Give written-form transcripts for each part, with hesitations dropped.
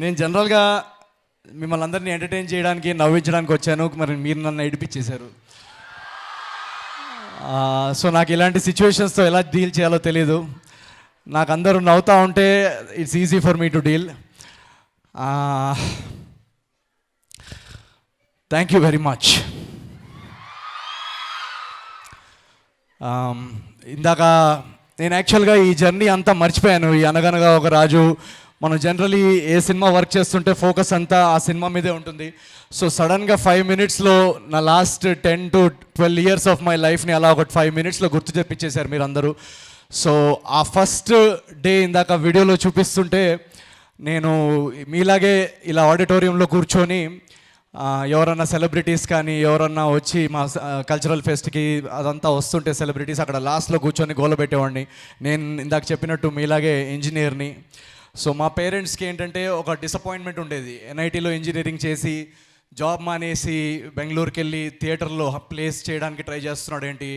నేను జనరల్గా మిమ్మల్ని అందరినీ ఎంటర్టైన్ చేయడానికి నవ్వించడానికి వచ్చాను, మరి మీరు నన్ను ఏడిపించేశారు. సో నాకు ఇలాంటి సిచ్యువేషన్స్తో ఎలా డీల్ చేయాలో తెలీదు. నాకు అందరూ నవ్వుతూ ఉంటే it's easy for me to deal. Thank you very much. ఇందాక నేను యాక్చువల్గా ఈ జర్నీ అంతా మర్చిపోయాను. ఈ అనగనగా ఒక రాజు, మనం జనరలీ ఏ సినిమా వర్క్ చేస్తుంటే ఫోకస్ అంతా ఆ సినిమా మీదే ఉంటుంది. సో సడన్గా 5 minutesలో నా last 10 to 12 years of my లైఫ్ని అలా ఒక 5 minutesలో గుర్తు తెప్పించేశారు మీరు అందరూ. సో ఆ ఫస్ట్ డే ఇందాక వీడియోలో చూపిస్తుంటే నేను మీలాగే ఇలా ఆడిటోరియంలో కూర్చొని ఎవరన్నా సెలబ్రిటీస్ కానీ ఎవరన్నా వచ్చి మా కల్చరల్ ఫెస్ట్కి అదంతా వస్తుంటే సెలబ్రిటీస్ అక్కడ లాస్ట్లో కూర్చొని గోలబెట్టేవాడిని. నేను ఇందాక చెప్పినట్టు మీలాగే ఇంజనీర్ని. సో మా పేరెంట్స్కి ఏంటంటే ఒక డిసప్పాయింట్మెంట్ ఉండేది. ఎన్ఐటీలో ఇంజనీరింగ్ చేసి జాబ్ మానేసి బెంగళూరుకి వెళ్ళి థియేటర్లో ప్లేస్ చేయడానికి ట్రై చేస్తున్నాడు ఏంటి,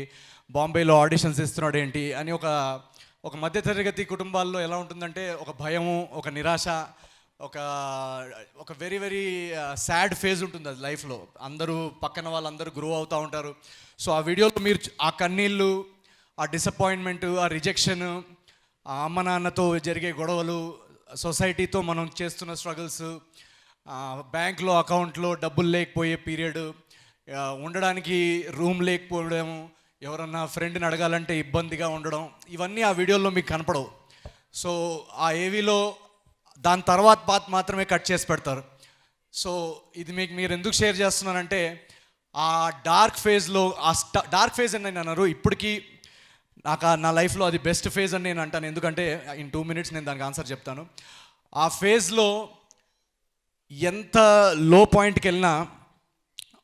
బాంబేలో ఆడిషన్స్ ఇస్తున్నాడు ఏంటి అని ఒక మధ్యతరగతి కుటుంబాల్లో ఎలా ఉంటుందంటే ఒక భయము, ఒక నిరాశ, ఒక వెరీ వెరీ సాడ్ ఫేజ్ ఉంటుంది అది లైఫ్లో. అందరూ పక్కన వాళ్ళందరూ గ్రో అవుతూ ఉంటారు. సో ఆ వీడియోలో మీరు ఆ కన్నీళ్ళు, ఆ డిసప్పాయింట్మెంట్, ఆ రిజెక్షన్, ఆ అమ్మ నాన్నతో జరిగే గొడవలు, సొసైటీతో మనం చేస్తున్న స్ట్రగుల్స్, బ్యాంక్లో అకౌంట్లో డబ్బులు లేకపోయే పీరియడ్, ఉండడానికి రూమ్ లేకపోవడం, ఎవరన్నా ఫ్రెండ్ని అడగాలంటే ఇబ్బందిగా ఉండడం, ఇవన్నీ ఆ వీడియోలో మీకు కనపడవు. సో ఆ ఏవీలో దాని తర్వాత పాత్ మాత్రమే కట్ చేసి పెడతారు. సో ఇది మీరు ఎందుకు షేర్ చేస్తున్నానంటే ఆ డార్క్ ఫేజ్లో, డార్క్ ఫేజ్ అని నేను అన్నారు, ఇప్పటికీ నా లైఫ్లో అది బెస్ట్ ఫేజ్ అని నేను అంటాను. ఎందుకంటే ఇన్ 2 minutes నేను దానికి ఆన్సర్ చెప్తాను. ఆ ఫేజ్లో ఎంత లో పాయింట్కి వెళ్ళినా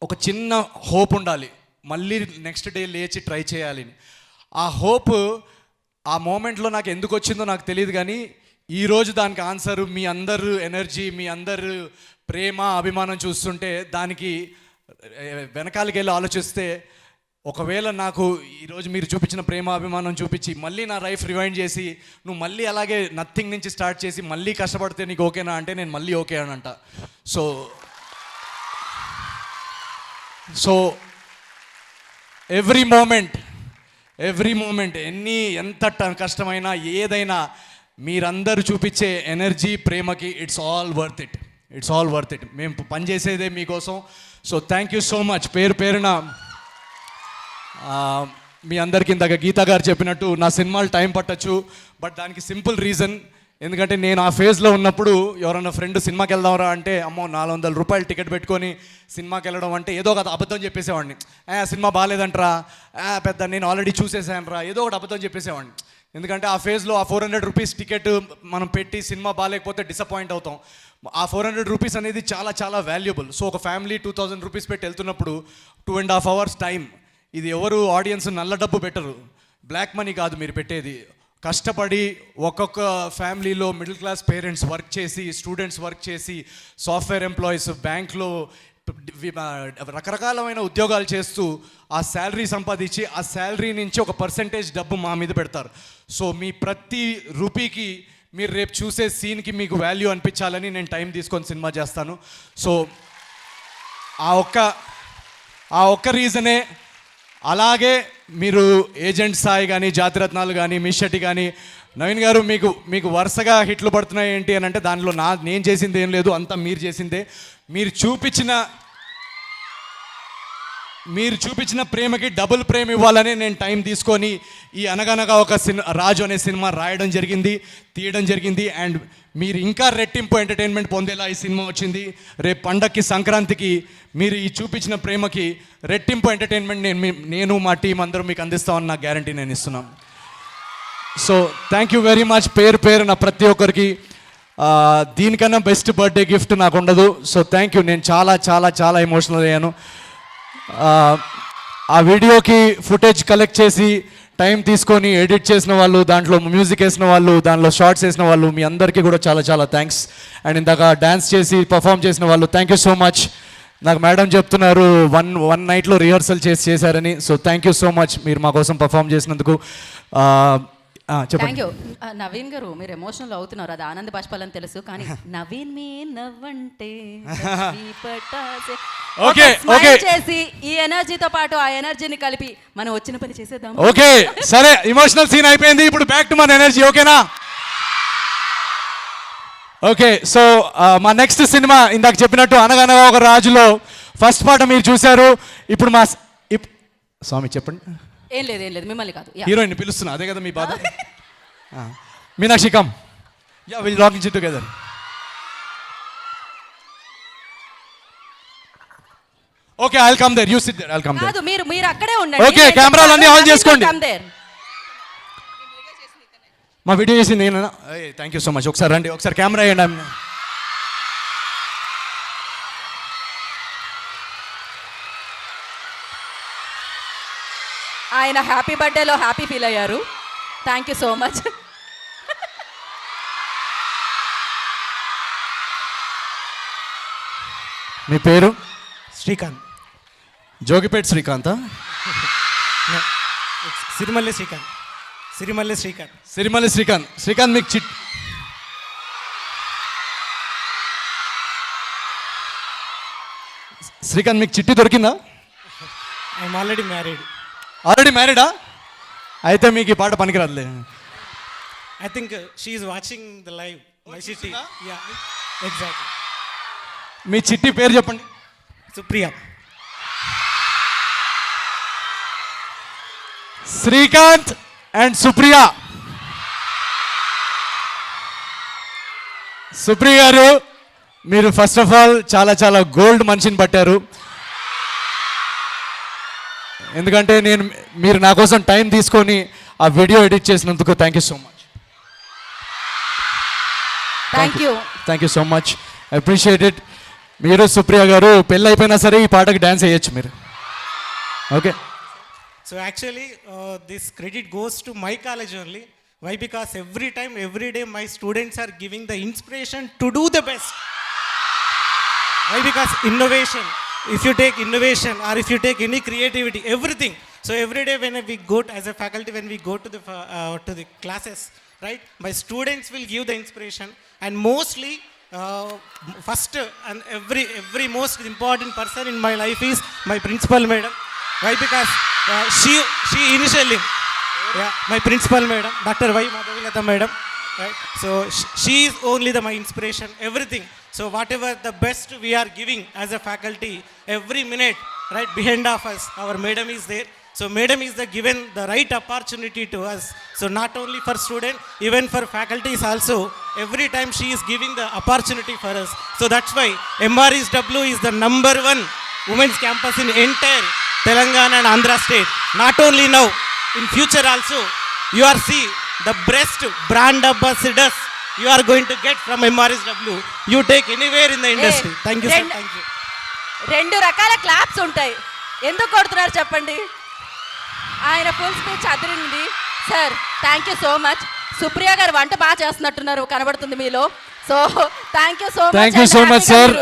ఒక చిన్న హోప్ ఉండాలి, మళ్ళీ నెక్స్ట్ డే లేచి ట్రై చేయాలి. ఆ హోప్ ఆ మూమెంట్లో నాకు ఎందుకు వచ్చిందో నాకు తెలియదు, కానీ ఈరోజు దానికి ఆన్సర్ మీ అందరు ఎనర్జీ, మీ అందరు ప్రేమ, అభిమానం చూస్తుంటే దానికి వెనకాలకి వెళ్ళి ఆలోచిస్తే, ఒకవేళ నాకు ఈరోజు మీరు చూపించిన ప్రేమ అభిమానం చూపించి మళ్ళీ నా లైఫ్ రివైండ్ చేసి నువ్వు మళ్ళీ అలాగే నథింగ్ నుంచి స్టార్ట్ చేసి మళ్ళీ కష్టపడితే నీకు ఓకేనా అంటే నేను మళ్ళీ ఓకే అని అంట. సో ఎవ్రీ మూమెంట్ ఎంత కష్టమైనా ఏదైనా మీరందరూ చూపించే ఎనర్జీ, ప్రేమకి ఇట్స్ ఆల్ వర్త్ ఇట్. మేము పనిచేసేదే మీకోసం. So thank you so much. పేరున మీ అందరికీ ఇందాక గీతా గారు చెప్పినట్టు నా సినిమాలు టైం పట్టచ్చు, బట్ దానికి సింపుల్ రీజన్. ఎందుకంటే నేను ఆ ఫేజ్లో ఉన్నప్పుడు ఎవరన్నా ఫ్రెండ్ సినిమాకి వెళ్దాంరా అంటే అమ్మో 400 రూపాయలు టికెట్ పెట్టుకొని సినిమాకి వెళ్ళడం అంటే ఏదో ఒక అబద్ధం చెప్పేసేవాడిని. సినిమా బాగాలేదంట్రా, పెద్ద నేను ఆల్రెడీ చూసేసానురా, ఏదో ఒకటి అబద్ధం చెప్పేసేవాడిని. ఎందుకంటే ఆ ఫేజ్లో ఆ 400 రూపీస్ టికెట్ మనం పెట్టి సినిమా బాగాలేకపోతే డిసప్పాయింట్ అవుతాం. ఆ 400 రూపీస్ అనేది చాలా చాలా వాల్యుబుల్. సో ఒక ఫ్యామిలీ 2000 రూపీస్ పెట్టి వెళ్తున్నప్పుడు 2.5 hours టైం, ఇది ఎవరు ఆడియన్స్ నల్ల డబ్బు పెట్టరు, బ్లాక్ మనీ కాదు మీరు పెట్టేది. కష్టపడి ఒక్కొక్క ఫ్యామిలీలో మిడిల్ క్లాస్ పేరెంట్స్ వర్క్ చేసి, స్టూడెంట్స్ వర్క్ చేసి, సాఫ్ట్వేర్ ఎంప్లాయీస్, బ్యాంక్లో రకరకాలమైన ఉద్యోగాలు చేస్తూ ఆ శాలరీ సంపాదించి ఆ శాలరీ నుంచి ఒక పర్సెంటేజ్ డబ్బు మా మీద పెడతారు. సో మీ ప్రతి రూపీకి మీరు రేపు చూసే సీన్కి మీకు వాల్యూ అనిపించాలని నేను టైం తీసుకొని సినిమా చేస్తాను. సో ఆ ఒక్క రీజనే. అలాగే మీరు ఏజెంట్ సాయి కానీ, జాతిరత్నాలు కానీ, మిషటి కానీ, నవీన్ గారు మీకు వరుసగా హిట్లు పడుతున్నాయి ఏంటి అని అంటే దానిలో నేను చేసింది ఏం లేదు, అంతా మీరు చేసిందే. మీరు చూపించిన ప్రేమకి డబుల్ ప్రేమ ఇవ్వాలని నేను టైం తీసుకొని ఈ అనగనగా ఒక రాజు అనే సినిమా రాయడం జరిగింది, తీయడం జరిగింది. అండ్ మీరు ఇంకా రెట్టింపు ఎంటర్టైన్మెంట్ పొందేలా ఈ సినిమా వచ్చింది. రేపు పండక్కి, సంక్రాంతికి మీరు ఈ చూపించిన ప్రేమకి రెట్టింపు ఎంటర్టైన్మెంట్ నేను మా టీం అందరూ మీకు అందిస్తామని నా గ్యారంటీ నేను ఇస్తున్నాను. So thank you very much. పేరు నా ప్రతి ఒక్కరికి దీనికన్నా బెస్ట్ బర్త్డే గిఫ్ట్ నాకు ఉండదు. So thank you. నేను చాలా చాలా చాలా ఎమోషనల్ అయ్యాను. ఆ వీడియోకి ఫుటేజ్ కలెక్ట్ చేసి టైం తీసుకొని ఎడిట్ చేసిన వాళ్ళు, దాంట్లో మ్యూజిక్ వేసిన వాళ్ళు, దాంట్లో షార్ట్స్ వేసిన వాళ్ళు, మీ అందరికీ కూడా చాలా చాలా థ్యాంక్స్. అండ్ ఇందాక డ్యాన్స్ చేసి పర్ఫామ్ చేసిన వాళ్ళు థ్యాంక్ యూ సో మచ్. నాకు మేడం చెప్తున్నారు వన్ నైట్లో రిహర్సల్ చేశారని. So thank you so much మీరు మా కోసం పర్ఫామ్ చేసినందుకు. చెప్పండి. Thank you. నవీన్ గారు మీరు ఎమోషనల్ అవుతున్నారు, అది ఆనంద బాష్పాలని తెలుసు, కానీ నవీన్ మీ నవ్వంటే ఓకే ఓకే చేసి ఈ ఎనర్జీతో పాటు ఆ ఎనర్జీని కలిపి మనం వచ్చిన పని చేసేద్దాం. ఓకే సరే, ఎమోషనల్ సీన్ అయిపోయింది, ఇప్పుడు బ్యాక్ టు మన ఎనర్జీ. ఓకేనా? ఓకే, సో మా నెక్స్ట్ సినిమా ఇందాక చెప్పినట్టు అనగనగా ఒక రాజులో ఫస్ట్ పాట మీరు చూశారు. ఇప్పుడు మా స్వామి చెప్పండి. ఏం లేదు మిమ్మల్ని కాదు, హీరోయిన్ పిలుస్తున్నా, అదే కదా మీ బాధ. Meenakshi come, yeah will rock it together. Okay I'll come there, you sit there, I'll come there. కాదు మీరు అక్కడే ఉండండి. ఓకే, కెమెరాలు అన్ని ఆన్ చేసుకోండి. మా వీడియో చేసి నేను థ్యాంక్ యూ సో మచ్. ఒకసారి రండి, ఒకసారి కెమెరా వేయండి. ఆయన హ్యాపీ బర్త్డేలో హ్యాపీ ఫీల్ అయ్యారు. Thank you so much. మీ పేరు? శ్రీకాంత్. జోగిపేట్ శ్రీకాంతా? సిరిమల్లి శ్రీకాంత్. సిరిమల్లి శ్రీకాంత్. సిరిమల్లి శ్రీకాంత్. శ్రీకాంత్ మీకు శ్రీకాంత్ మీకు చిట్టి దొరికిందా? I'm already married. ఆల్రెడీ మ్యారీడా? అయితే మీకు ఈ పాట పనికిరాదులే. I think she is watching the live my చిట్టి. Yeah exactly. మీ చిట్టి పేరు చెప్పండి. సుప్రియ. శ్రీకాంత్ అండ్ సుప్రియ. సుప్రియ గారు, మీరు ఫస్ట్ ఆఫ్ ఆల్ చాలా గోల్డ్ మనిషిని పట్టారు. ఎందుకంటే మీరు నా కోసం టైం తీసుకొని ఆ వీడియో ఎడిట్ చేసినందుకు thank you so much. Thank you so much, appreciate it. మీరు సుప్రియ గారు పెళ్ళి అయిపోయినా సరే ఈ పాటకి డ్యాన్స్ వేయచ్చు మీరు. Okay. So actually this credit goes to my college only. Why? Because every time, every day, my students are giving the inspiration to do the best. Why? Because innovation, if you take innovation or if you take any creativity, everything. So every day when we go as a faculty, when we go to the classes, right? My students will give the inspiration, and mostly first and every most important person in my life is my principal madam. Why? Because she initially. Yeah, my principal madam, Dr. Y. Madhavilata madam, right? So she is only my inspiration, everything. So whatever the best we are giving as a faculty, every minute, right, behind of us, our madam is there. So madam is given the right opportunity to us. So not only for student, even for faculties also, every time she is giving the opportunity for us. So that's why MRSW is the number one women's campus in entire Telangana and Andhra state. Not only now, in future also, you are see the best brand ambassadors you are going to get from MRSW. You take anywhere in the industry. Thank you, sir. Thank you. రెండు రకాల claps ఉంటాయి, ఎందుకు కొడుతున్నారు చెప్పండి? ఆయన full speech Adirindi. Sir thank you so much. Supriya గారు వంట బాగా చేస్తున్నట్టున్నారు, కనబడుతుంది మీలో. So thank you so much. Thank you so much sir.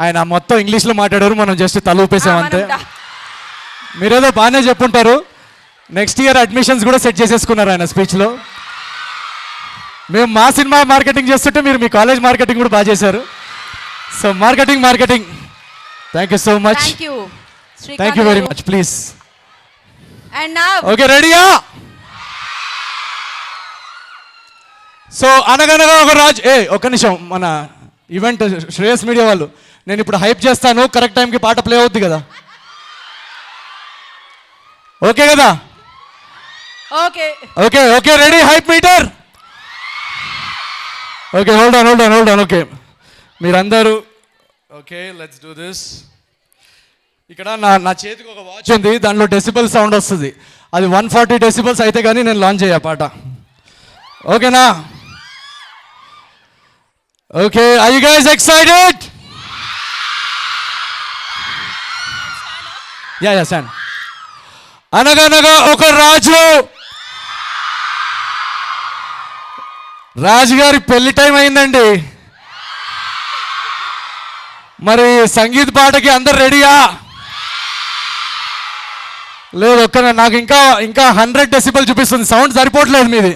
ఆయన మొత్తం ఇంగ్లీష్లో మాట్లాడారు, మనం జస్ట్ తల ఊపేసాం అంతే. మీరేదో బాగానే చెప్పుంటారు. నెక్స్ట్ ఇయర్ అడ్మిషన్స్ కూడా సెట్ చేసేసుకున్నారు ఆయన స్పీచ్లో. మేము మా సినిమా మార్కెటింగ్ చేస్తుంటే మీరు మీ కాలేజ్ మార్కెటింగ్ కూడా బాగా చేశారు. So marketing thank you so much. Thank you very much. Please. Okay, రెడీయా? సో అనగనగా ఒక రాజ్. ఒక్క నిమిషం, మన ఈవెంట్ శ్రేయస్ మీడియా వాళ్ళు, నేను ఇప్పుడు హైప్ చేస్తాను, కరెక్ట్ టైంకి పాట ప్లే అవుద్ది కదా? ఓకే కదా? Okay okay okay, ready, hype meter. Okay, hold on. Okay, మీరందరూ ఓకే, లెట్స్ డూ దిస్. ఇక్కడ నా చేతికి ఒక వాచ్ ఉంది, దాంట్లో డెసిబల్ సౌండ్ వస్తుంది. అది 140 డెసిబల్స్ అయితే కానీ నేను లాంచ్ అయ్యా పాట. ఓకేనా? Okay, are you guys excited? Yeah stand. అనగనగా ఒక రాజుగారి పెళ్లి టైం అయిందండి. మరి సంగీత్ పాటకి అందరు రెడీయా? లేదు ఒక్క నాకు ఇంకా ఇంకా 100 డెసిబల్ చూపిస్తుంది, సౌండ్ సరిపోవట్లేదు మీది.